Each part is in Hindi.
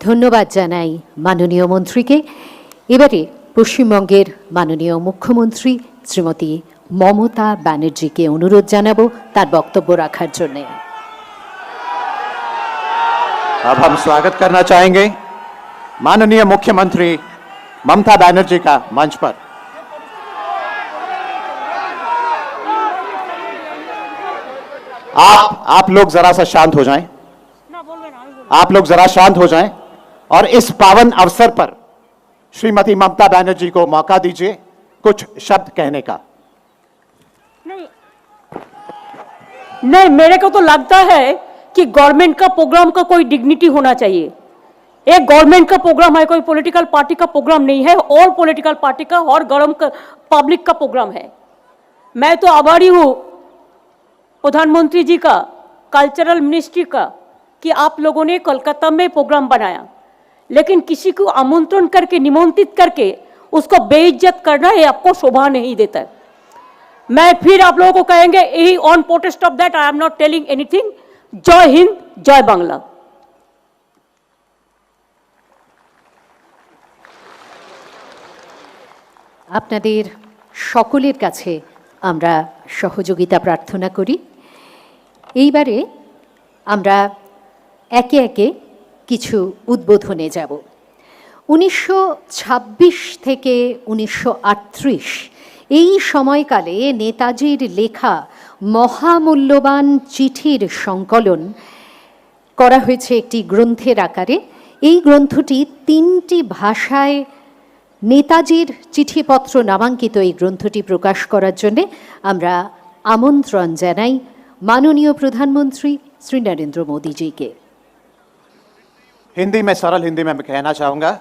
ধন্যবাদ জানাই মাননীয় মন্ত্রীকে। এবারে পশ্চিমবঙ্গের মাননীয় মুখ্যমন্ত্রী শ্রীমতী মমতা ব্যানার্জিকে অনুরোধ জানাবো তার বক্তব্য রাখার জন্য। अब हम स्वागत करना चाहेंगे माननीय मुख्यमंत्री ममता बनर्जी का मंच पर। आप लोग जरा सा शांत हो जाएं। आप लोग जरा शांत हो जाएं और इस पावन अवसर पर श्रीमती ममता बनर्जी को मौका दीजिए कुछ शब्द कहने का। नहीं, मेरे को तो लगता है कि गवर्नमेंट का प्रोग्राम का कोई डिग्निटी होना चाहिए। एक गवर्नमेंट का प्रोग्राम है, कोई पॉलिटिकल पार्टी का प्रोग्राम नहीं है, और पॉलिटिकल पार्टी का और गवर्नमेंट का पब्लिक का प्रोग्राम है। मैं तो आभारी हूँ प्रधानमंत्री जी का, कल्चरल मिनिस्ट्री का, कि आप लोगों ने कोलकाता में प्रोग्राम बनाया, लेकिन किसी को आमंत्रण करके, निमंत्रित करके उसको बेइज्जत करना ये आपको शोभा नहीं देता है। मैं फिर आप लोगों को कहेंगे, यही on protest of that I am not telling anything. জয় হিন্দ, জয় বাংলা। আপনাদের সকলের কাছে আমরা সহযোগিতা প্রার্থনা করি। এইবারে আমরা একে একে কিছু উদ্বোধনে যাব। 1926 থেকে 1938 এই সময়কালে নেতাজির লেখা মহামূল্যবান চিঠির সংকলন করা হয়েছে একটি গ্রন্থের আকারে। এই গ্রন্থটি 3টি ভাষায় নেতাজির চিঠিপত্র নামাঙ্কিত এই গ্রন্থটি প্রকাশ করার জন্যে আমরা আমন্ত্রণ জানাই মাননীয় প্রধানমন্ত্রী শ্রী নরেন্দ্র মোদীজিকে। हिंदी में, सरल हिंदी में मैं कहना चाहूंगा,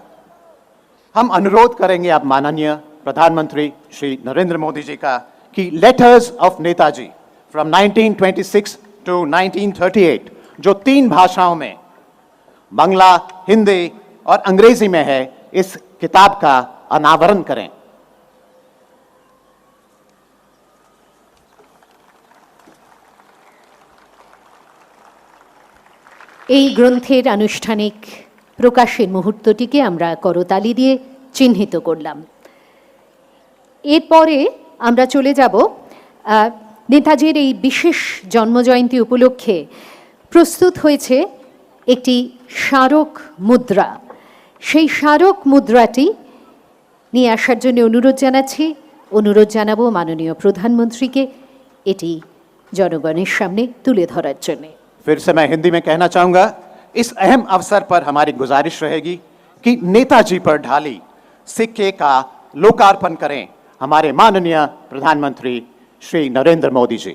हम अनुरोध करेंगे अब माननीय प्रधानमंत्री श्री नरेंद्र मोदी जी का कि letters of Netaji from 1926 to 1938 जो 3 भाषाओं में, बांग्ला, हिंदी और अंग्रेजी में है, इस किताब का अनावरण करें। এই গ্রন্থের আনুষ্ঠানিক প্রকাশের মুহূর্তটিকে আমরা করতালি দিয়ে চিহ্নিত করলাম। এরপরে আমরা চলে যাব নেতাজির এই বিশেষ জন্মজয়ন্তী উপলক্ষে প্রস্তুত হয়েছে একটি স্মারক মুদ্রা। সেই স্মারক মুদ্রাটি নিয়ে আসার জন্য অনুরোধ জানাবো মাননীয় প্রধানমন্ত্রীকে এটি জনগণের সামনে তুলে ধরার জন্যে। फिर से मैं हिंदी में कहना चाहूंगा, इस अहम अवसर पर हमारी गुजारिश रहेगी कि नेताजी पर ढाली सिक्के का लोकार्पण करें हमारे माननीय प्रधानमंत्री श्री नरेंद्र मोदी जी।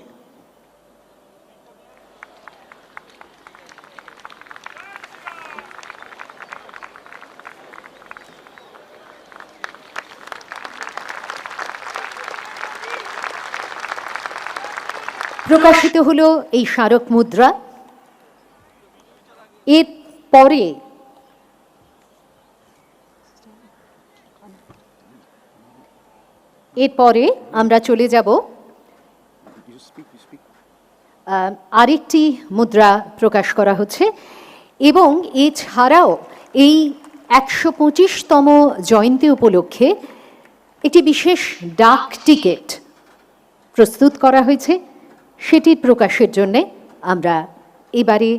প্রকাশিত হলো এই স্মারক মুদ্রা। এরপরে আমরা চলে যাব আরেকটি মুদ্রা প্রকাশ করা হচ্ছে, এবং এছাড়াও এই 125তম জয়ন্তী উপলক্ষে একটি বিশেষ ডাক টিকিট প্রস্তুত করা হয়েছে। সেটির প্রকাশের জন্যে আমরা এবারে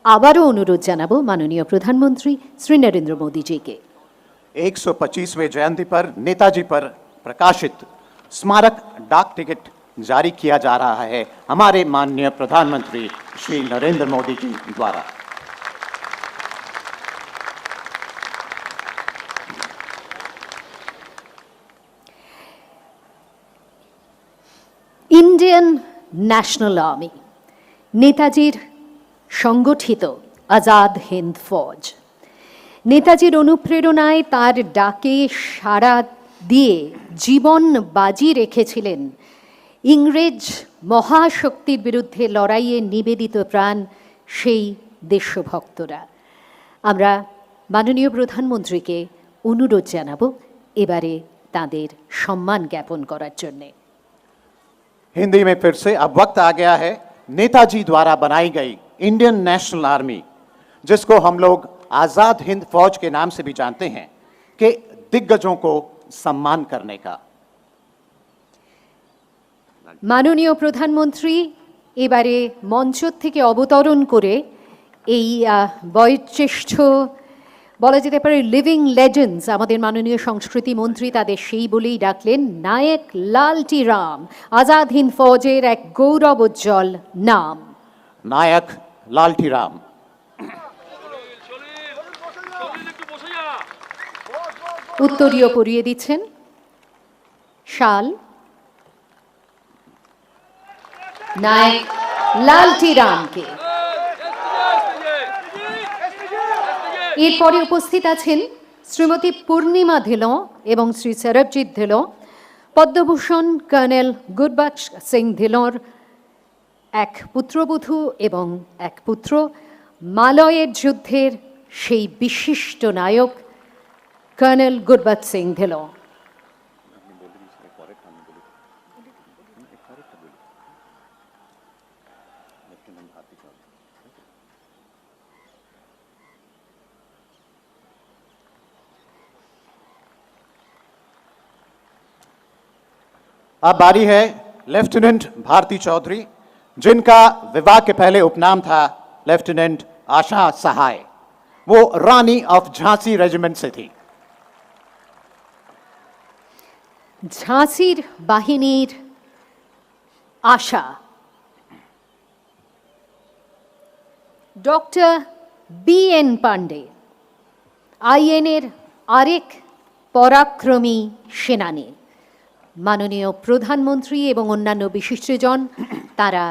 আবারও অনুরোধ জানাবো মাননীয় প্রধানমন্ত্রী শ্রী নরেন্দ্র মোদীজিকে। 125वें जयंती पर नेताजी पर प्रकाशित स्मारक डाक टिकट जारी किया जा रहा है हमारे माननीय प्रधानमंत्री श्री नरेंद्र मोदी जी द्वारा। ইন্ডিয়ান ন্যাশনাল আর্মি, নেতাজির সংগঠিত আজাদ হিন্দ ফৌজ, নেতাজির অনুপ্রেরণায় তার ডাকে সাড়া দিয়ে জীবন বাজি রেখেছিলেন ইংরেজ মহাশক্তির বিরুদ্ধে লড়াইয়ে নিবেদিত প্রাণ সেই দেশভক্তরা। আমরা মাননীয় প্রধানমন্ত্রীকে অনুরোধ জানাবো এবারে তাদের সম্মান জ্ঞাপন করার জন্যে। हिंदी में फिर से अब वक्त आ गया है नेताजी द्वारा बनाई गई इंडियन नेशनल आर्मी, जिसको हम लोग आजाद हिंद फौज के नाम से भी जानते हैं, के दिग्गजों को सम्मान करने का। মাননীয় প্রধানমন্ত্রী এবারে মঞ্চ থেকে অবতরণ করে এই বয়োজ্যেষ্ঠ বলা যেতে পারে লিভিং লেজেন্ডস আমাদের মাননীয় সংস্কৃতি মন্ত্রী তাদের সেই বলেই ডাকলেন নায়ক লালটি রাম, আজাদ হিন্দ ফৌজের এক গৌরবোজ্জ্বল নাম। नायक लालटी राम। উত্তরীয় পরিয়ে দিচ্ছেন শাল নায়ক লালটি রামকে। এরপরে উপস্থিত আছেন শ্রীমতী পূর্ণিমা ধিলন এবং শ্রী সরবজিৎ ধিলন, পদ্মভূষণ কর্নেল গুরবক্স সিং ধিলর এক পুত্রবধূ এবং এক পুত্র, মালয়ের যুদ্ধের সেই বিশিষ্ট নায়ক কর্নেল গুরবক্স সিং ধিলন। अब बारी है लेफ्टिनेंट भारती चौधरी, जिनका विवाह के पहले उपनाम था लेफ्टिनेंट आशा सहाय। वो रानी ऑफ झांसी रेजिमेंट से थी। ঝাঁসির বাহিনীর আশা ডক্টর বি.এন. পান্ডে, আইএনের আরেক পরাক্রমী সেনানী। মাননীয় প্রধানমন্ত্রী এবং অন্যান্য বিশিষ্টজন তারা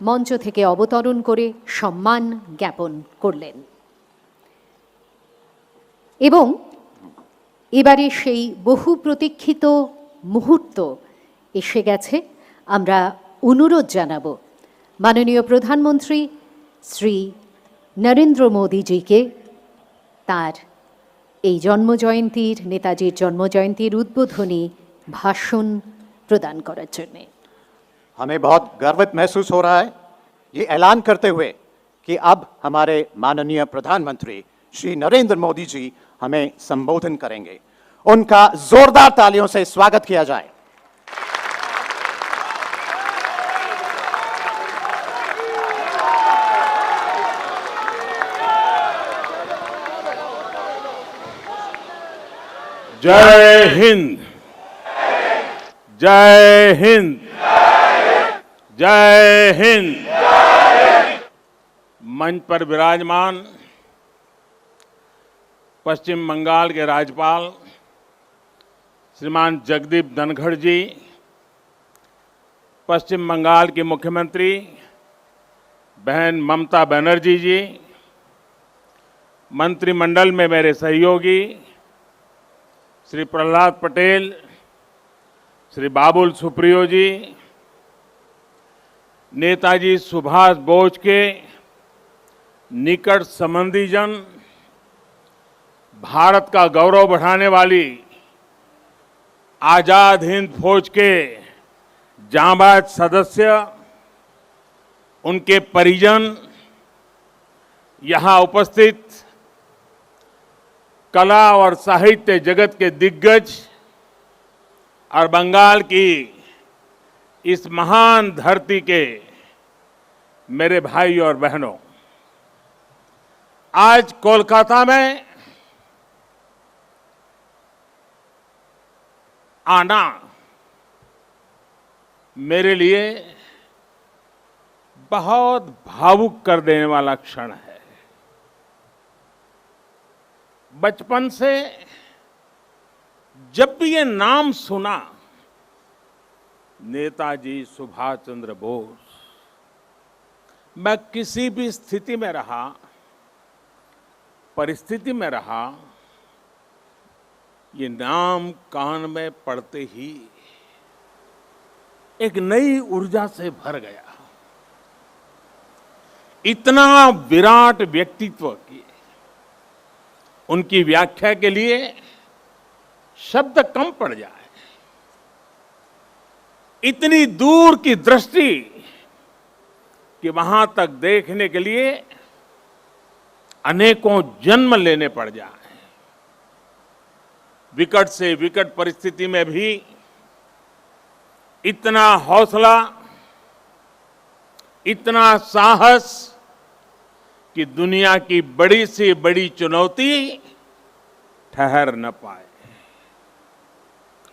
মঞ্চ থেকে অবতরণ করে সম্মান জ্ঞাপন করলেন এবং এবারে সেই বহু প্রতীক্ষিত মুহূর্ত এসে গেছে। আমরা অনুরোধ জানাব মাননীয় প্রধানমন্ত্রী শ্রী নরেন্দ্র মোদীজিকে তার এই জন্মজয়ন্তীর নেতাজির জন্মজয়ন্তীর উদ্বোধনী ভাষণ প্রদান করার জন্য। हमें बहुत गर्वित महसूस हो रहा है ये ऐलान करते हुए कि अब हमारे माननीय प्रधानमंत्री श्री नरेंद्र मोदी जी हमें संबोधन करेंगे। उनका जोरदार तालियों से स्वागत किया जाए। जय हिंद, जय हिंद, जय हिंद। मंच पर विराजमान पश्चिम बंगाल के राज्यपाल श्रीमान जगदीप धनखड़ जी, पश्चिम बंगाल की मुख्यमंत्री बहन ममता बनर्जी जी, मंत्रिमंडल में मेरे सहयोगी श्री प्रहलाद पटेल, श्री बाबुल सुप्रियो जी, नेताजी सुभाष बोस के निकट संबंधीजन, भारत का गौरव बढ़ाने वाली आजाद हिंद फौज के जांबाज सदस्य, उनके परिजन, यहाँ उपस्थित कला और साहित्य जगत के दिग्गज और बंगाल की इस महान धरती के मेरे भाई और बहनों, आज कोलकाता में आना मेरे लिए बहुत भावुक कर देने वाला क्षण है। बचपन से जब भी ये नाम सुना, नेताजी सुभाष चंद्र बोस, मैं किसी भी स्थिति में रहा, परिस्थिति में रहा, ये नाम कान में पड़ते ही एक नई ऊर्जा से भर गया। इतना विराट व्यक्तित्व की उनकी व्याख्या के लिए शब्द कम पड़ जाए। इतनी दूर की दृष्टि कि वहां तक देखने के लिए अनेकों जन्म लेने पड़ जाए, विकट से विकट परिस्थिति में भी इतना हौसला, इतना साहस कि दुनिया की बड़ी से बड़ी चुनौती ठहर न पाए।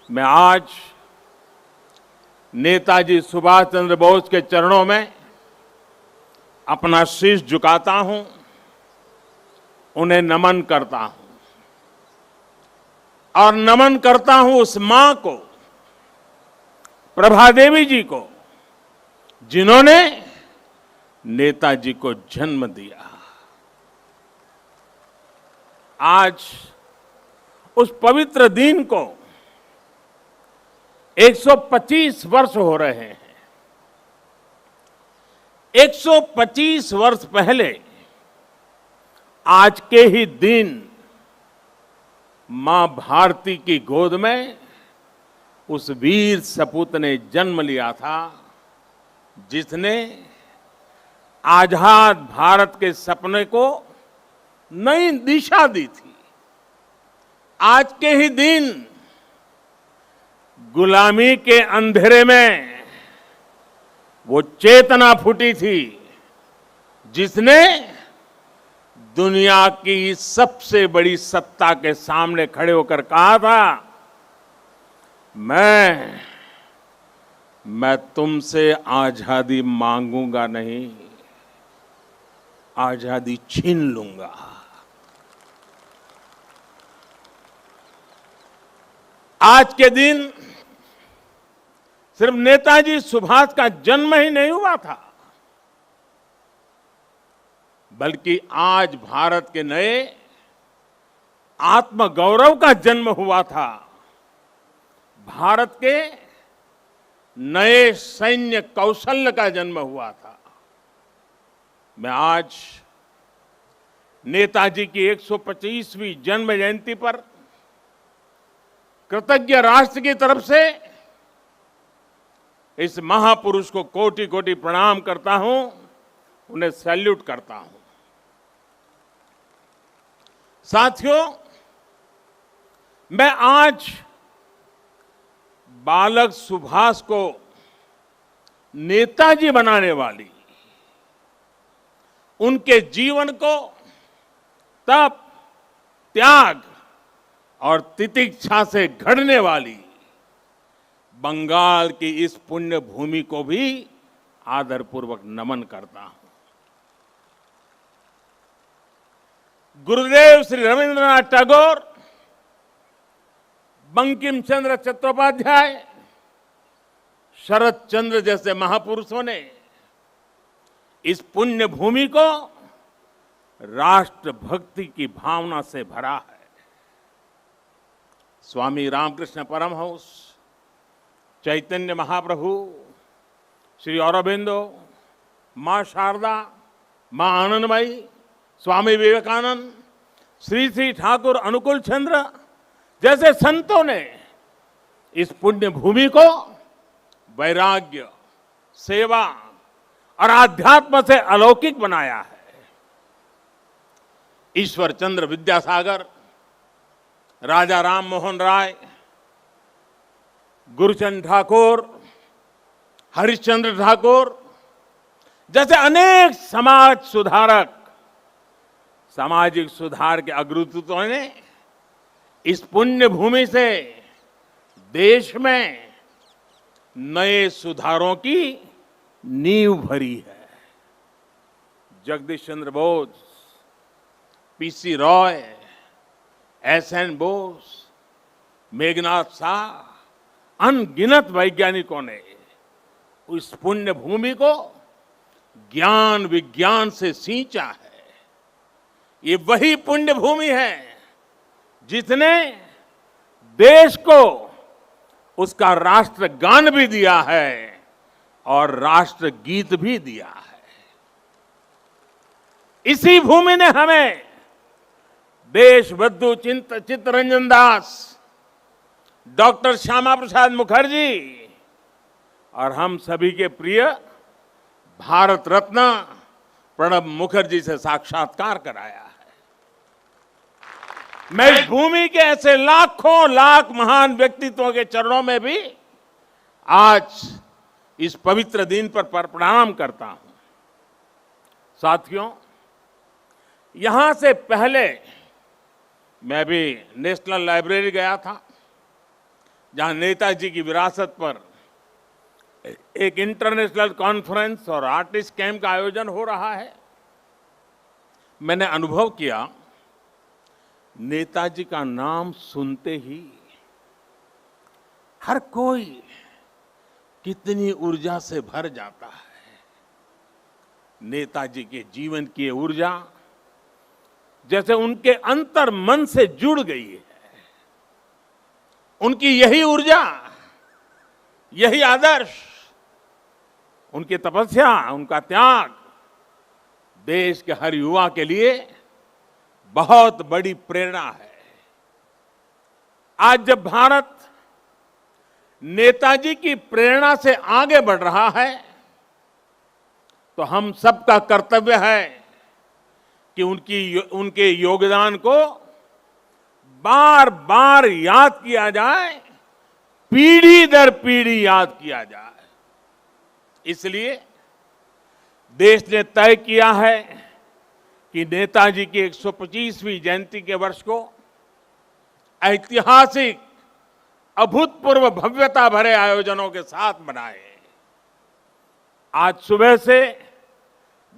मैं आज नेताजी सुभाष चंद्र बोस के चरणों में अपना शीश झुकाता हूं, उन्हें नमन करता हूं और नमन करता हूं उस मां को, प्रभा देवी जी को, जिन्होंने नेताजी को जन्म दिया। आज उस पवित्र दिन को 125 वर्ष हो रहे हैं। 125 वर्ष पहले आज के ही दिन मां भारती की गोद में उस वीर सपूत ने जन्म लिया था, जिसने आजाद भारत के सपने को नई दिशा दी थी। आज के ही दिन गुलामी के अंधेरे में वो चेतना फूटी थी, जिसने दुनिया की सबसे बड़ी सत्ता के सामने खड़े होकर कहा था, मैं तुमसे आजादी मांगूंगा नहीं, आजादी छीन लूंगा। आज के दिन सिर्फ नेताजी सुभाष का जन्म ही नहीं हुआ था, बल्कि आज भारत के नए आत्मगौरव का जन्म हुआ था। भारत के नए सैन्य कौशल्य का जन्म हुआ था। मैं आज नेताजी की 125वीं जन्म जयंती पर कृतज्ञ राष्ट्र की तरफ से इस महापुरुष को कोटि कोटि प्रणाम करता हूं, उन्हें सैल्यूट करता हूं। साथियों, मैं आज बालक सुभाष को नेताजी बनाने वाली, उनके जीवन को तप, त्याग और तितिक्षा से घड़ने वाली बंगाल की इस पुण्य भूमि को भी आदरपूर्वक नमन करता हूं। गुरुदेव श्री रविंद्रनाथ टैगोर, बंकिम चंद्र चट्टोपाध्याय, शरद चंद्र जैसे महापुरुषों ने इस पुण्य भूमि को राष्ट्र भक्ति की भावना से भरा है। स्वामी रामकृष्ण परमहंस, चैतन्य महाप्रभु, श्री अरबिंदो, मां शारदा, मां आनंदमयी, स्वामी विवेकानंद, श्री श्री ठाकुर अनुकूल चंद्र जैसे संतों ने इस पुण्य भूमि को वैराग्य, सेवा और आध्यात्म से अलौकिक बनाया है। ईश्वर चंद्र विद्यासागर, राजा राम मोहन राय, गुरुचंद ठाकुर, हरिश्चंद्र ठाकुर जैसे अनेक समाज सुधारक, सामाजिक सुधार के अग्रदूतों ने इस पुण्य भूमि से देश में नए सुधारों की नींव भरी है। जगदीश चंद्र बोस, पीसी रॉय, एसएन बोस, मेघनाथ शाह, अनगिनत वैज्ञानिकों ने इस पुण्य भूमि को ज्ञान विज्ञान से सींचा है। ये वही पुण्य भूमि है जिसने देश को उसका राष्ट्रगान भी दिया है और राष्ट्र गीत भी दिया है। इसी भूमि ने हमें देशबंधु चित्तरंजन दास, डॉक्टर श्यामा प्रसाद मुखर्जी और हम सभी के प्रिय भारत रत्न प्रणब मुखर्जी से साक्षात्कार कराया है। मैं इस भूमि के ऐसे लाखों लाख महान व्यक्तित्वों के चरणों में भी आज इस पवित्र दिन पर प्रणाम करता हूं। साथियों, यहां से पहले मैं भी नेशनल लाइब्रेरी गया था, जहां नेताजी की विरासत पर एक इंटरनेशनल कॉन्फ्रेंस और आर्टिस्ट कैंप का आयोजन हो रहा है। मैंने अनुभव किया, नेताजी का नाम सुनते ही हर कोई कितनी ऊर्जा से भर जाता है। नेताजी के जीवन की ये ऊर्जा जैसे उनके अंतर मन से जुड़ गई है। उनकी यही ऊर्जा, यही आदर्श, उनकी तपस्या, उनका त्याग देश के हर युवा के लिए बहुत बड़ी प्रेरणा है। आज जब भारत नेताजी की प्रेरणा से आगे बढ़ रहा है, तो हम सबका कर्तव्य है कि उनके योगदान को बार बार याद किया जाए, पीढ़ी दर पीढ़ी याद किया जाए। इसलिए देश ने तय किया है कि नेताजी की 125वीं जयंती के वर्ष को ऐतिहासिक, अभूतपूर्व भव्यता भरे आयोजनों के साथ मनाए। आज सुबह से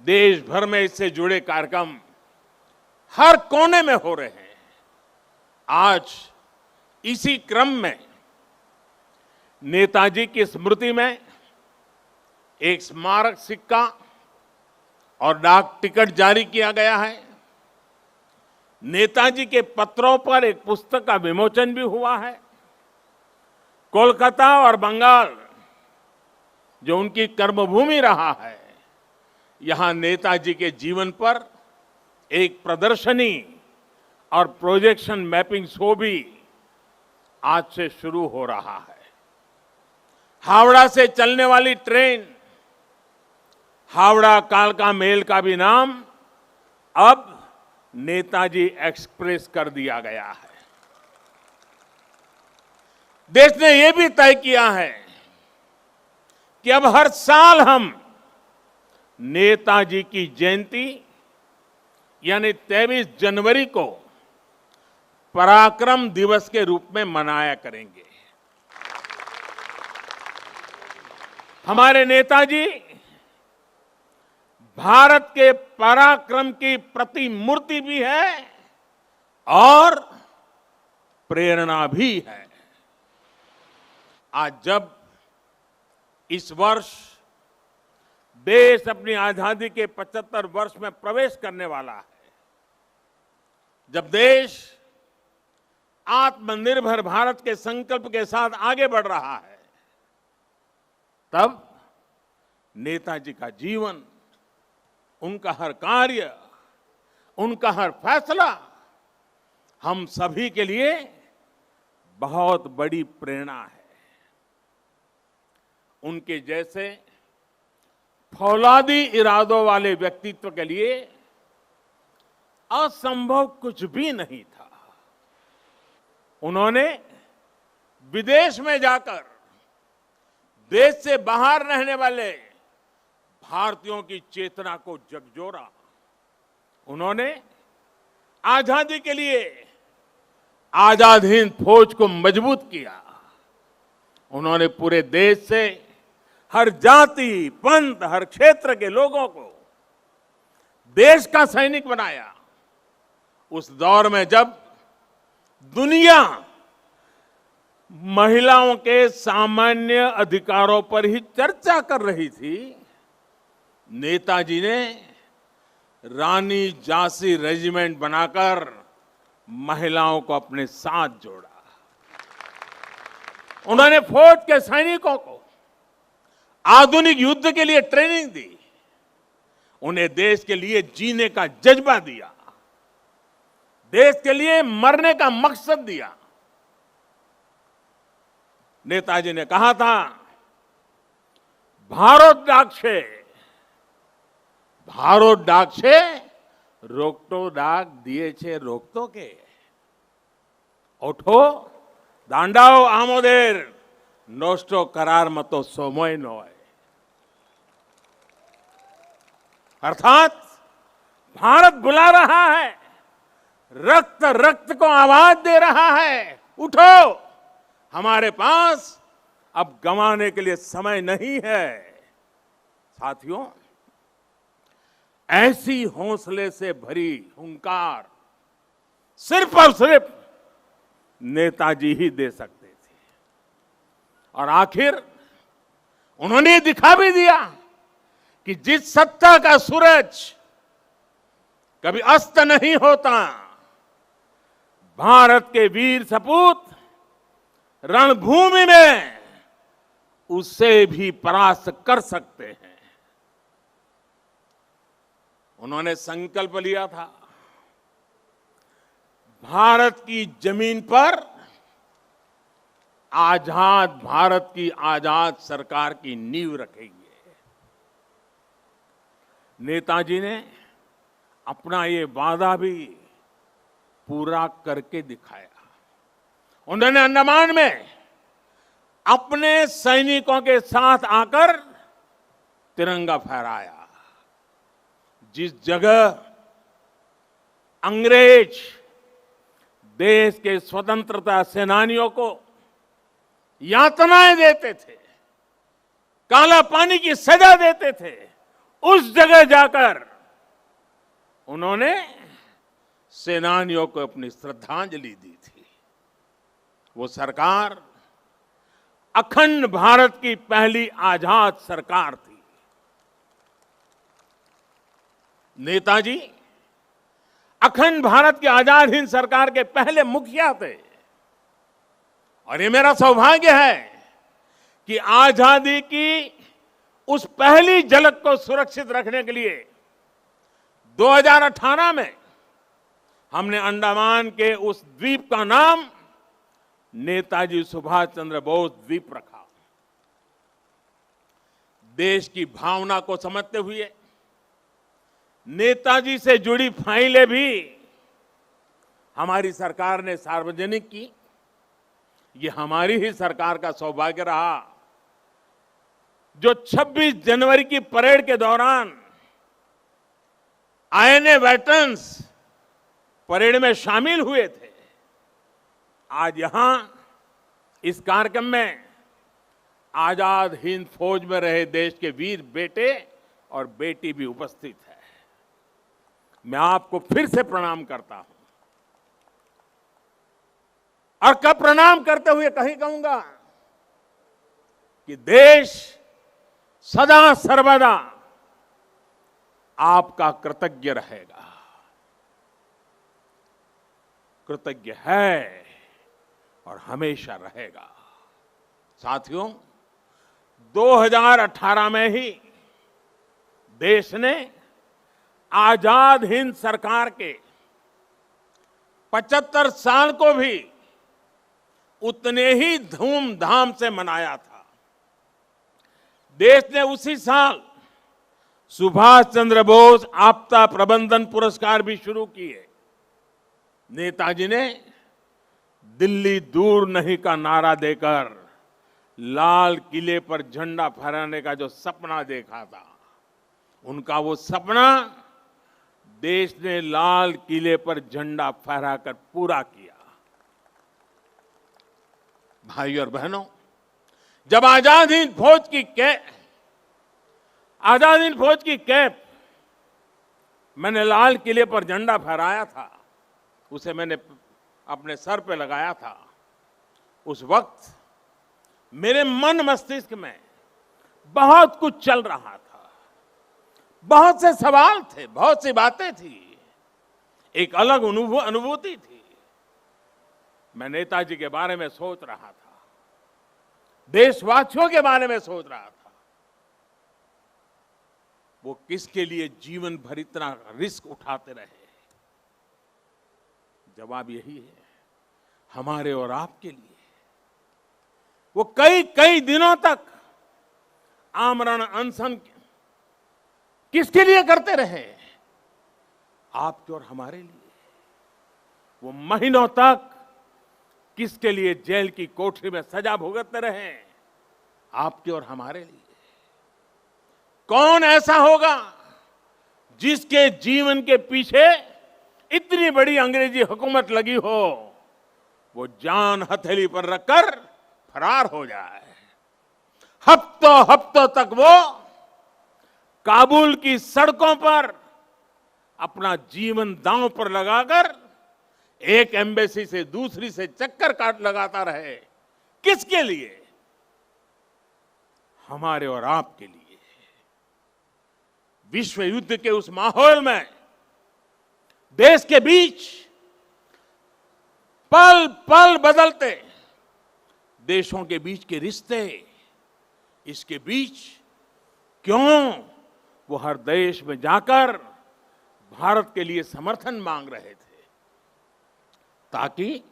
देश भर में इससे जुड़े कार्यक्रम हर कोने में हो रहे हैं। आज इसी क्रम में नेताजी की स्मृति में एक स्मारक सिक्का और डाक टिकट जारी किया गया है। नेताजी के पत्रों पर एक पुस्तक का विमोचन भी हुआ है। कोलकाता और बंगाल, जो उनकी कर्मभूमि रहा है, यहां नेताजी के जीवन पर एक प्रदर्शनी और प्रोजेक्शन मैपिंग शो भी आज से शुरू हो रहा है। हावड़ा से चलने वाली ट्रेन हावड़ा कालका मेल का भी नाम अब नेताजी एक्सप्रेस कर दिया गया है। देश ने यह भी तय किया है कि अब हर साल हम नेताजी की जयंती यानी 23 जनवरी को पराक्रम दिवस के रूप में मनाया करेंगे। हमारे नेताजी भारत के पराक्रम की प्रतिमूर्ति भी है और प्रेरणा भी है। आज जब इस वर्ष देश अपनी आजादी के 75 वर्ष में प्रवेश करने वाला है, जब देश आत्मनिर्भर भारत के संकल्प के साथ आगे बढ़ रहा है, तब नेताजी का जीवन, उनका हर कार्य, उनका हर फैसला हम सभी के लिए बहुत बड़ी प्रेरणा है। उनके जैसे फौलादी इरादों वाले व्यक्तित्व के लिए असंभव कुछ भी नहीं था। उन्होंने विदेश में जाकर देश से बाहर रहने वाले भारतीयों की चेतना को झकझोरा। उन्होंने आजादी के लिए आजाद हिंद फौज को मजबूत किया। उन्होंने पूरे देश से हर जाति, पंथ, हर क्षेत्र के लोगों को देश का सैनिक बनाया। उस दौर में जब दुनिया महिलाओं के सामान्य अधिकारों पर ही चर्चा कर रही थी, नेताजी ने रानी झांसी रेजिमेंट बनाकर महिलाओं को अपने साथ जोड़ा। उन्होंने फौज के सैनिकों को आधुनिक युद्ध के लिए ट्रेनिंग दी। उन्हें देश के लिए जीने का जज्बा दिया, देश के लिए मरने का मकसद दिया। नेताजी ने कहा था, भारत डाक छे रोकटो डाक दिए छे रोकतो के। उठो दांडाओ आमोदेर नोस्टो करार मतो सोमोय नोय। अर्थात भारत बुला रहा है, रक्त रक्त को आवाज दे रहा है, उठो, हमारे पास अब गंवाने के लिए समय नहीं है। साथियों, ऐसी हौसले से भरी हुंकार सिर्फ और सिर्फ नेताजी ही दे सकते थे। और आखिर उन्होंने दिखा भी दिया कि जिस सत्ता का सूरज कभी अस्त नहीं होता, भारत के वीर सपूत रणभूमि में उससे भी परास्त कर सकते हैं। उन्होंने संकल्प लिया था, भारत की जमीन पर आजाद भारत की आजाद सरकार की नींव रखेंगे। नेताजी ने अपना ये वादा भी पूरा करके दिखाया। उन्होंने अंडमान में अपने सैनिकों के साथ आकर तिरंगा फहराया। जिस जगह अंग्रेज देश के स्वतंत्रता सेनानियों को यातनाएं देते थे, काला पानी की सजा देते थे, उस जगह जाकर उन्होंने सेनानियों को अपनी श्रद्धांजलि दी थी। वो सरकार अखंड भारत की पहली आजाद सरकार थी। नेताजी अखंड भारत की आजाद हिंद सरकार के पहले मुखिया थे। और ये मेरा सौभाग्य है कि आजादी की उस पहली झलक को सुरक्षित रखने के लिए 2018 में हमने अंडमान के उस द्वीप का नाम नेताजी सुभाष चंद्र बोस द्वीप रखा। देश की भावना को समझते हुए नेताजी से जुड़ी फाइलें भी हमारी सरकार ने सार्वजनिक की। ये हमारी ही सरकार का सौभाग्य रहा जो 26 जनवरी की परेड के दौरान आईएनए वेटरन्स परेड में शामिल हुए थे। आज यहां इस कार्यक्रम में आजाद हिंद फौज में रहे देश के वीर बेटे और बेटी भी उपस्थित है। मैं आपको फिर से प्रणाम करता हूं और कब प्रणाम करते हुए कहीं कहूंगा कि देश सदा सर्वदा आपका कृतज्ञ रहेगा, कृतज्ञ है और हमेशा रहेगा। साथियों, 2018 में ही देश ने आजाद हिंद सरकार के 75 साल को भी उतने ही धूमधाम से मनाया था। देश ने उसी साल सुभाष चंद्र बोस आपदा प्रबंधन पुरस्कार भी शुरू किए। नेताजी ने दिल्ली दूर नहीं का नारा देकर लाल किले पर झंडा फहराने का जो सपना देखा था, उनका वो सपना देश ने लाल किले पर झंडा फहराकर पूरा किया। भाइयों और बहनों, जब आजाद हिंद फौज की कैप मैंने लाल किले पर झंडा फहराया था, उसे मैंने अपने सर पे लगाया था, उस वक्त मेरे मन मस्तिष्क में बहुत कुछ चल रहा था। बहुत से सवाल थे, बहुत सी बातें थी, एक अलग अनुभूति थी। मैं नेताजी के बारे में सोच रहा था, देशवासियों के बारे में सोच रहा था। वो किसके लिए जीवन भर इतना रिस्क उठाते रहे? जवाब यही है, हमारे और आपके लिए। वो कई दिनों तक आमरण अनशन किसके लिए करते रहे? आपके और हमारे लिए। वो महीनों तक किसके लिए जेल की कोठरी में सजा भुगतते रहे, आपके और हमारे लिए। कौन ऐसा होगा जिसके जीवन के पीछे इतनी बड़ी अंग्रेजी हुकूमत लगी हो, वो जान हथेली पर रखकर फरार हो जाए। हफ्तों हफ्तों तक वो काबुल की सड़कों पर अपना जीवन दांव पर लगाकर एक एम्बेसी से दूसरी से चक्कर काट लगाता रहे। किसके लिए? हमारे और आपके लिए। विश्व युद्ध के उस माहौल में देश के बीच पल पल बदलते देशों के बीच के रिश्ते, इसके बीच क्यों वो हर देश में जाकर भारत के लिए समर्थन मांग रहे थे, ताकि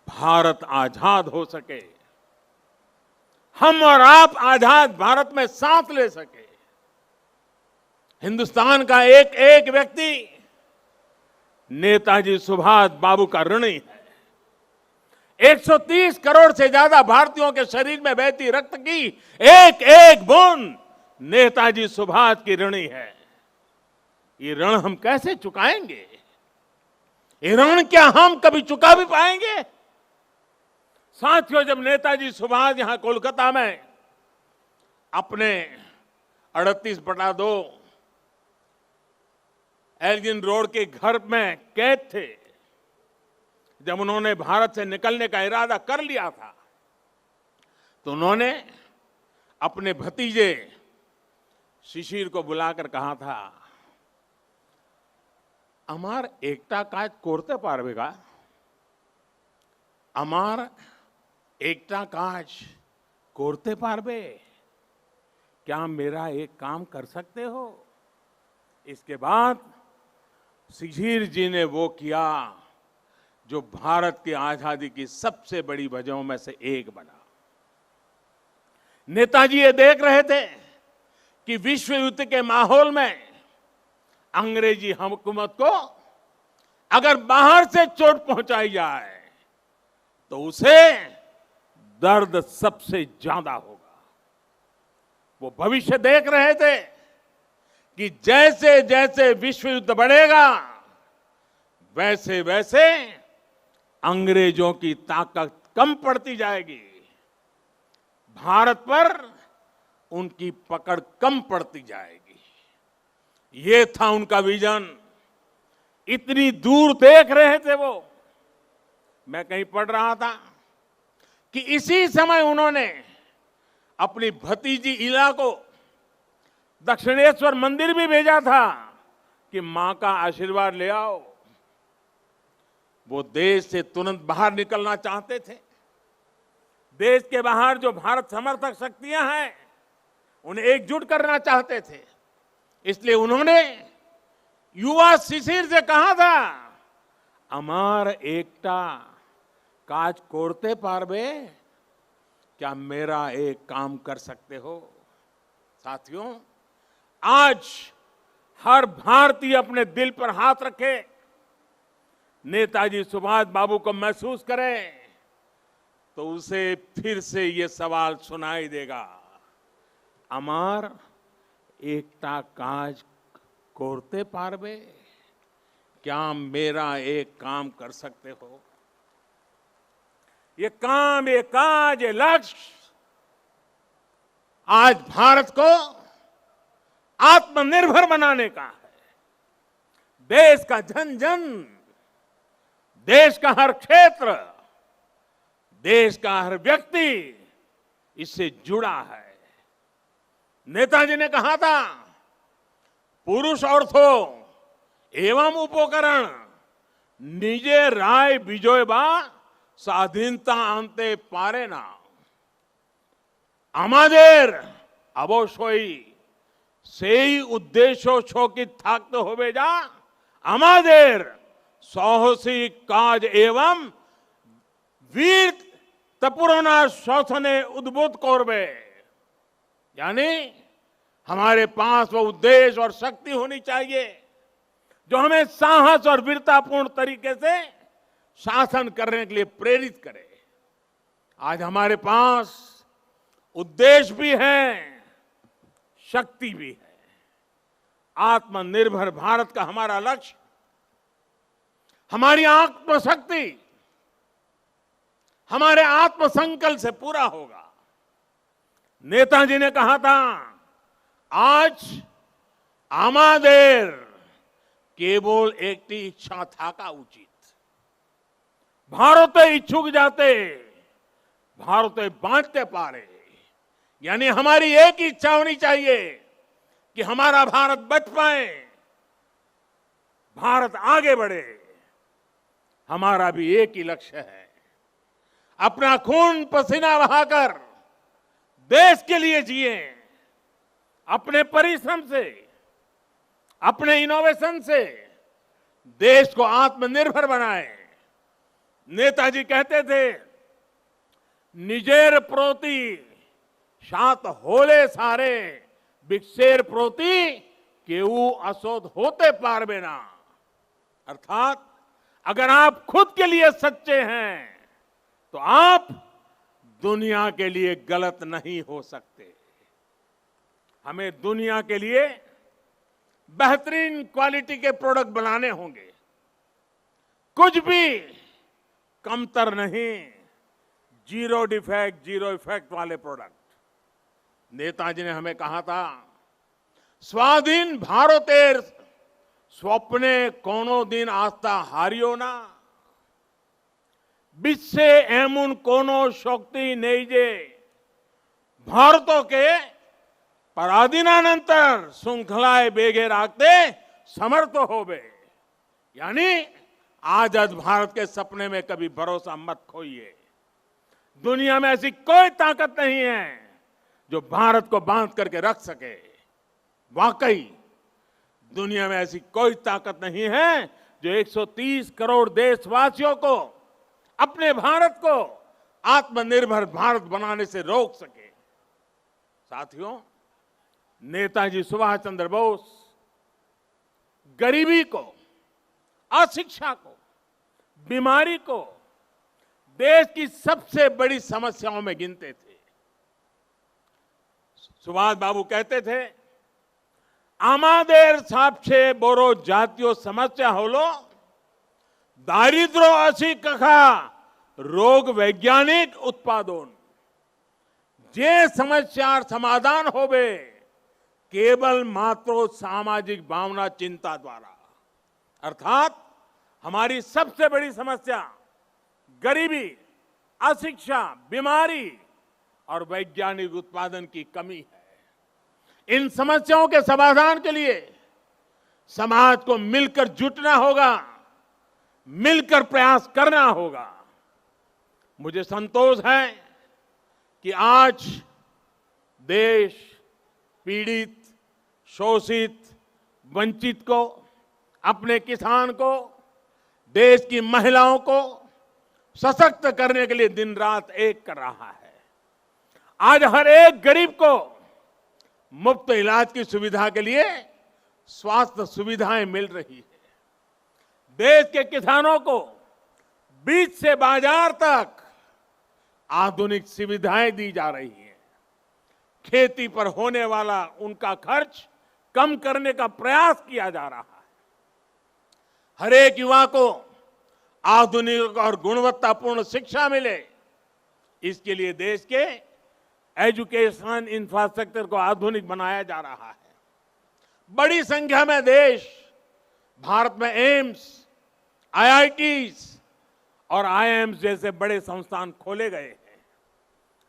भारत आजाद हो सके, हम और आप आजाद भारत में सांस ले सके। हिंदुस्तान का एक एक व्यक्ति नेताजी सुभाष बाबू का ऋणी है। 130 करोड़ से ज्यादा भारतीयों के शरीर में बहती रक्त की एक एक बूंद नेताजी सुभाष की ऋणी है। ये ऋण हम कैसे चुकाएंगे? ये ऋण क्या हम कभी चुका भी पाएंगे? साथियों, जब नेताजी सुभाष यहां कोलकाता में अपने 38/2 एल्गिन रोड के घर में कैद थे, जब उन्होंने भारत से निकलने का इरादा कर लिया था, तो उन्होंने अपने भतीजे शिशिर को बुलाकर कहा था, अमार एकता काज कोरते पारबेगा, अमार एकता काज कोरते पारबे, क्या मेरा एक काम कर सकते हो? इसके बाद शिशिर जी ने वो किया जो भारत की आजादी की सबसे बड़ी वजहों में से एक बना। नेताजी ये देख रहे थे कि विश्व युद्ध के माहौल में अंग्रेजी हुकूमत को अगर बाहर से चोट पहुंचाई जाए तो उसे दर्द सबसे ज्यादा होगा। वो भविष्य देख रहे थे कि जैसे जैसे विश्व युद्ध बढ़ेगा, वैसे वैसे अंग्रेजों की ताकत कम पड़ती जाएगी, भारत पर उनकी पकड़ कम पड़ती जाएगी। ये था उनका विजन। इतनी दूर देख रहे थे वो। मैं कहीं पढ़ रहा था कि इसी समय उन्होंने अपनी भतीजी इला को दक्षिणेश्वर मंदिर भी भेजा था कि मां का आशीर्वाद ले आओ। वो देश से तुरंत बाहर निकलना चाहते थे। देश के बाहर जो भारत समर्थक शक्तियां हैं, उन्हें एकजुट करना चाहते थे। इसलिए उन्होंने युवा शिशिर से कहा था, अमार एकता काज कोरते पारबे, क्या मेरा एक काम कर सकते हो? साथियों, आज हर भारतीय अपने दिल पर हाथ रखे, नेताजी सुभाष बाबू को महसूस करे, तो उसे फिर से ये सवाल सुनाई देगा, अमार एकता काज कोरते पारबे, क्या मेरा एक काम कर सकते हो? ये काम, ये काज, ये लक्ष्य आज भारत को आत्मनिर्भर बनाने का है। देश का जन जन, देश का हर क्षेत्र, देश का हर व्यक्ति इससे जुड़ा है। नेताजी ने कहा था, पुरुष अर्थो एवं उपकरण निजे राय विजय बा স্বাধীনতা আনতে পারে না। আমাদের অবশ্যই সেই উদ্দেশ্য ছকিত থাকতে হবে যা আমাদের সাহসিক কাজ এবং वीर तपुरना शोषणे उद्बुद्ध करबे। यानी हमारे पास वो उद्देश्य और शक्ति होनी चाहिए जो हमें साहस और वीरतापूर्ण तरीके से शासन करने के लिए प्रेरित करे। आज हमारे पास उद्देश्य भी है, शक्ति भी है। आत्मनिर्भर भारत का हमारा लक्ष्य, हमारी आत्मशक्ति हमारे आत्मसंकल्प से पूरा होगा। नेताजी ने कहा था, आज आमादेर केवल एक इच्छा था का उचित, भारत इच्छुक जाते भारत बांटते पारे। यानी हमारी एक इच्छा होनी चाहिए कि हमारा भारत बच पाए, भारत आगे बढ़े। हमारा भी एक ही लक्ष्य है, अपना खून पसीना बहाकर देश के लिए जिए, अपने परिश्रम से, अपने इनोवेशन से देश को आत्मनिर्भर बनाए। नेताजी कहते थे, निजेर प्रोति सात होले सारे, बिक्सेर प्रोति केऊ असोध होते पारबे ना। अर्थात अगर आप खुद के लिए सच्चे हैं तो आप दुनिया के लिए गलत नहीं हो सकते। हमें दुनिया के लिए बेहतरीन क्वालिटी के प्रोडक्ट बनाने होंगे, कुछ भी कमतर नहीं, जीरो डिफेक्ट जीरो इफेक्ट वाले प्रोडक्ट। नेताजी ने हमें कहा था, स्वाधीन भारतेर स्वप्ने कोनो दिन आस्था हारियो ना, बिस्से एमुन कोनो शक्ति नहीं जे भारतों के पराधीनानंतर श्रृंखलाए बेगे राखते समर्थ होबे। यानी आजाद भारत के सपने में कभी भरोसा मत खोइए। दुनिया में ऐसी कोई ताकत नहीं है जो भारत को बांध करके रख सके। वाकई दुनिया में ऐसी कोई ताकत नहीं है जो 130 करोड़ देशवासियों को, अपने भारत को आत्मनिर्भर भारत बनाने से रोक सके। साथियों, नेताजी सुभाष चंद्र बोस गरीबी को, अशिक्षा को, बीमारी को देश की सबसे बड़ी समस्याओं में गिनते थे। सुभाष बाबू कहते थे, आमादेर सापछे बोरो जातियों समस्या होलो दारिद्र्य असी कखा रोग वैज्ञानिक उत्पादन, जे समस्यार समाधान होवे केवल मात्र सामाजिक भावना चिंता द्वारा। अर्थात हमारी सबसे बड़ी समस्या गरीबी, अशिक्षा, बीमारी और वैज्ञानिक उत्पादन की कमी है। इन समस्याओं के समाधान के लिए समाज को मिलकर जुटना होगा, मिलकर प्रयास करना होगा। मुझे संतोष है कि आज देश पीड़ित, शोषित, वंचित को, अपने किसान को, देश की महिलाओं को सशक्त करने के लिए दिन रात एक कर रहा है। आज हर एक गरीब को मुफ्त इलाज की सुविधा के लिए स्वास्थ्य सुविधाएं मिल रही है। देश के किसानों को बीज से बाजार तक आधुनिक सुविधाएं दी जा रही हैं। खेती पर होने वाला उनका खर्च कम करने का प्रयास किया जा रहा है। हर एक युवा को आधुनिक और गुणवत्तापूर्ण शिक्षा मिले, इसके लिए देश के एजुकेशन इंफ्रास्ट्रक्चर को आधुनिक बनाया जा रहा है। बड़ी संख्या में देश भारत में एम्स, आईआईटीज और आईआईएम्स जैसे बड़े संस्थान खोले गए हैं।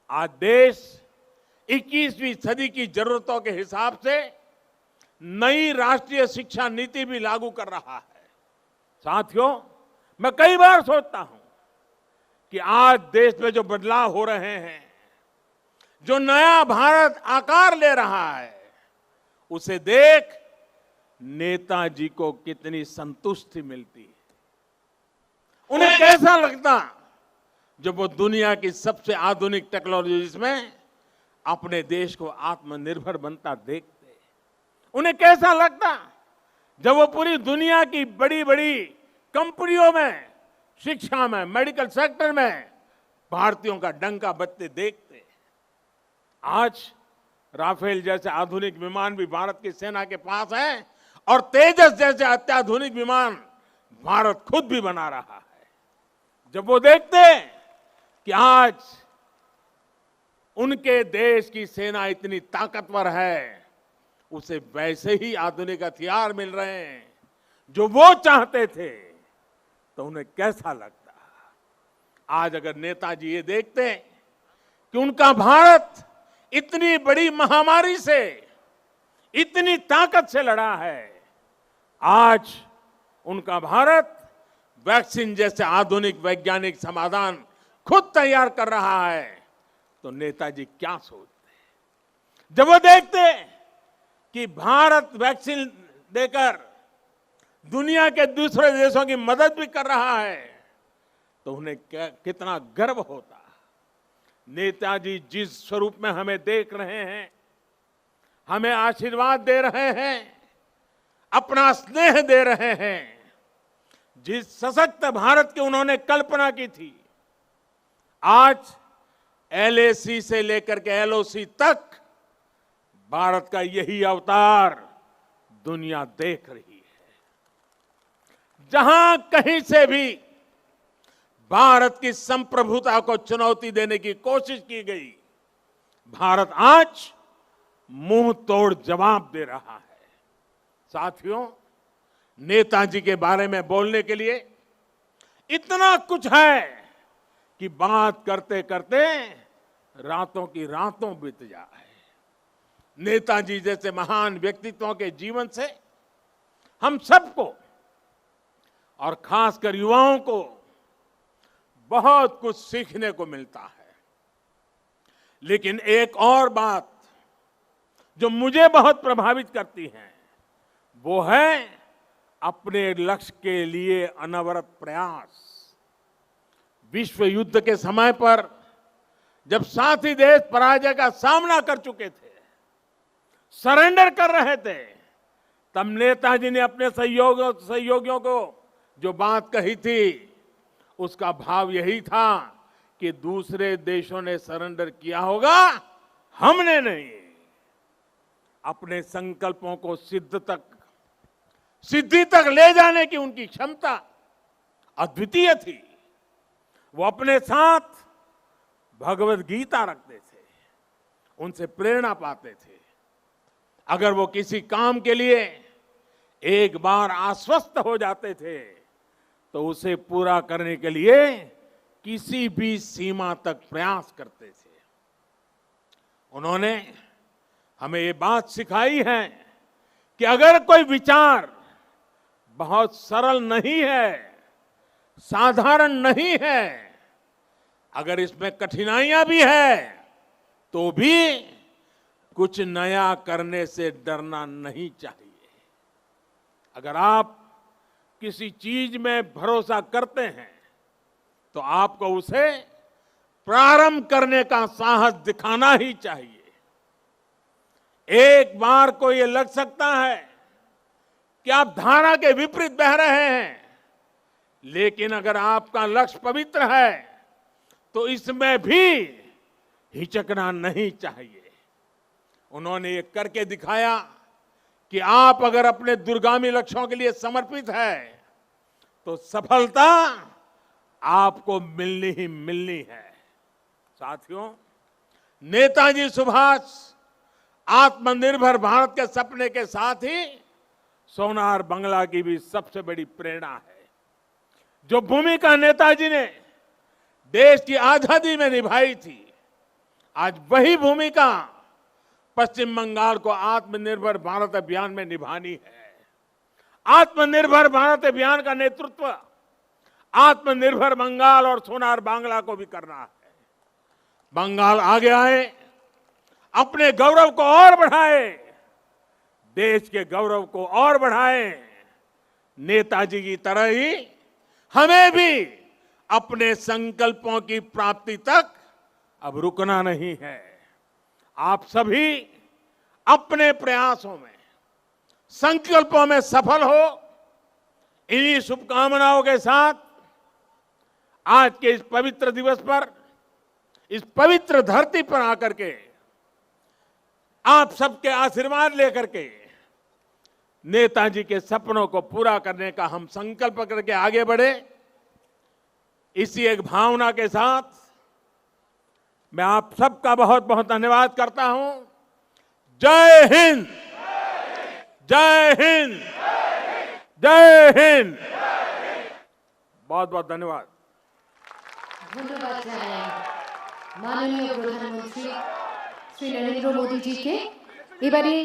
आज देश 21वीं सदी की जरूरतों के हिसाब से नई राष्ट्रीय शिक्षा नीति भी लागू कर रहा है। साथियों, मैं कई बार सोचता हूं कि आज देश में जो बदलाव हो रहे हैं, जो नया भारत आकार ले रहा है, उसे देख नेताजी को कितनी संतुष्टि मिलती है। उन्हें कैसा लगता जब वो दुनिया की सबसे आधुनिक टेक्नोलॉजीज में अपने देश को आत्मनिर्भर बनता देखते। उन्हें कैसा लगता जब वो पूरी दुनिया की बड़ी बड़ी कंपनियों में शिक्षा में, मेडिकल सेक्टर में भारतीयों का डंका बजते देखते। आज राफेल जैसे आधुनिक विमान भी भारत की सेना के पास हैं और तेजस जैसे अत्याधुनिक विमान भारत खुद भी बना रहा है। जब वो देखते कि आज उनके देश की सेना इतनी ताकतवर है, उसे वैसे ही आधुनिक हथियार मिल रहे हैं जो वो चाहते थे, तो उन्हें कैसा लगता। आज अगर नेताजी ये देखते कि उनका भारत इतनी बड़ी महामारी से, इतनी ताकत से लड़ा है, आज उनका भारत वैक्सीन जैसे आधुनिक वैज्ञानिक समाधान खुद तैयार कर रहा है, तो नेताजी क्या सोचते। जब वो देखते कि भारत वैक्सीन देकर दुनिया के दूसरे देशों की मदद भी कर रहा है, तो उन्हें कितना गर्व होता। नेताजी जिस स्वरूप में हमें देख रहे हैं, हमें आशीर्वाद दे रहे हैं, अपना स्नेह दे रहे हैं, जिस सशक्त भारत की उन्होंने कल्पना की थी, आज LAC से लेकर के LOC तक भारत का यही अवतार दुनिया देख रही है। जहां कहीं से भी भारत की संप्रभुता को चुनौती देने की कोशिश की गई, भारत आज मुंह तोड़ जवाब दे रहा है। साथियों, नेताजी के बारे में बोलने के लिए इतना कुछ है कि बात करते करते रातों की रातों बीत जाए। नेताजी जैसे महान व्यक्तित्वों के जीवन से हम सबको और खासकर युवाओं को बहुत कुछ सीखने को मिलता है। लेकिन एक और बात जो मुझे बहुत प्रभावित करती है, वो है अपने लक्ष्य के लिए अनवरत प्रयास। विश्व युद्ध के समय पर जब साथी देश पराजय का सामना कर चुके थे, सरेंडर कर रहे थे, तब नेताजी ने अपने सहयोगियों को जो बात कही थी, उसका भाव यही था कि दूसरे देशों ने सरेंडर किया होगा, हमने नहीं। अपने संकल्पों को सिद्धि तक ले जाने की उनकी क्षमता अद्वितीय थी। वो अपने साथ भगवत गीता रखते थे, उनसे प्रेरणा पाते थे। अगर वो किसी काम के लिए एक बार आश्वस्त हो जाते थे, तो उसे पूरा करने के लिए किसी भी सीमा तक प्रयास करते थे। उन्होंने हमें ये बात सिखाई है कि अगर कोई विचार बहुत सरल नहीं है, साधारण नहीं है, अगर इसमें कठिनाइयां भी है, तो भी कुछ नया करने से डरना नहीं चाहिए। अगर आप किसी चीज में भरोसा करते हैं, तो आपको उसे प्रारंभ करने का साहस दिखाना ही चाहिए। एक बार को ये लग सकता है कि आप धारा के विपरीत बह रहे हैं, लेकिन अगर आपका लक्ष्य पवित्र है, तो इसमें भी हिचकना नहीं चाहिए। उन्होंने ये करके दिखाया कि आप अगर अपने दूरगामी लक्ष्यों के लिए समर्पित है, तो सफलता आपको मिलनी ही मिलनी है। साथियों, नेताजी सुभाष आत्मनिर्भर भारत के सपने के साथ ही सोनार बांग्ला की भी सबसे बड़ी प्रेरणा है। जो भूमिका नेताजी ने देश की आजादी में निभाई थी, आज वही भूमिका पश्चिम बंगाल को आत्मनिर्भर भारत अभियान में निभानी है। आत्मनिर्भर भारत अभियान का नेतृत्व आत्मनिर्भर बंगाल और सोनार बांग्ला को भी करना है। बंगाल आगे आए, अपने गौरव को और बढ़ाए, देश के गौरव को और बढ़ाए। नेताजी की तरह ही हमें भी अपने संकल्पों की प्राप्ति तक अब रुकना नहीं है। आप सभी अपने प्रयासों में, संकल्पों में सफल हो, इन्हीं शुभकामनाओं के साथ आज के इस पवित्र दिवस पर, इस पवित्र धरती पर आकर के आप सबके आशीर्वाद लेकर के नेताजी के सपनों को पूरा करने का हम संकल्प करके आगे बढ़े। इसी एक भावना के साथ मैं आप सबका बहुत बहुत धन्यवाद करता हूं। जय हिंद, जय हिंद, जय हिंद। बहुत बहुत धन्यवाद। ধন্যবাদ জানাই মাননীয় প্রধানমন্ত্রী শ্রী নরেন্দ্র মোদীজিকে। এবারে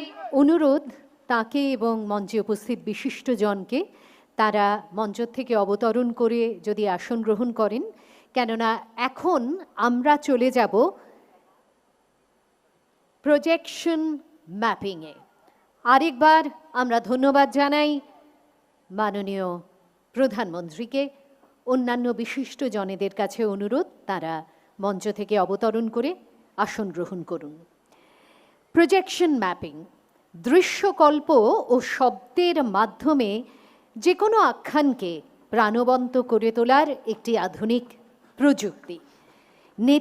অনুরোধ তাকে এবং মঞ্চে উপস্থিত বিশিষ্টজনকে তারা মঞ্চ থেকে অবতরণ করে যদি আসন গ্রহণ করেন, কেননা এখন আমরা চলে যাব প্রজেকশন ম্যাপিংয়ে। আরেকবার আমরা ধন্যবাদ জানাই মাননীয় প্রধানমন্ত্রীকে। অন্যান্য বিশিষ্ট জনেদের কাছে অনুরোধ তারা মঞ্চ থেকে অবতরণ করে আসন গ্রহণ করুন। প্রজেকশন ম্যাপিং দৃশ্যকল্প ও শব্দের মাধ্যমে যে কোনো আখ্যানকে প্রাণবন্ত করে তোলার একটি আধুনিক প্রযুক্তি।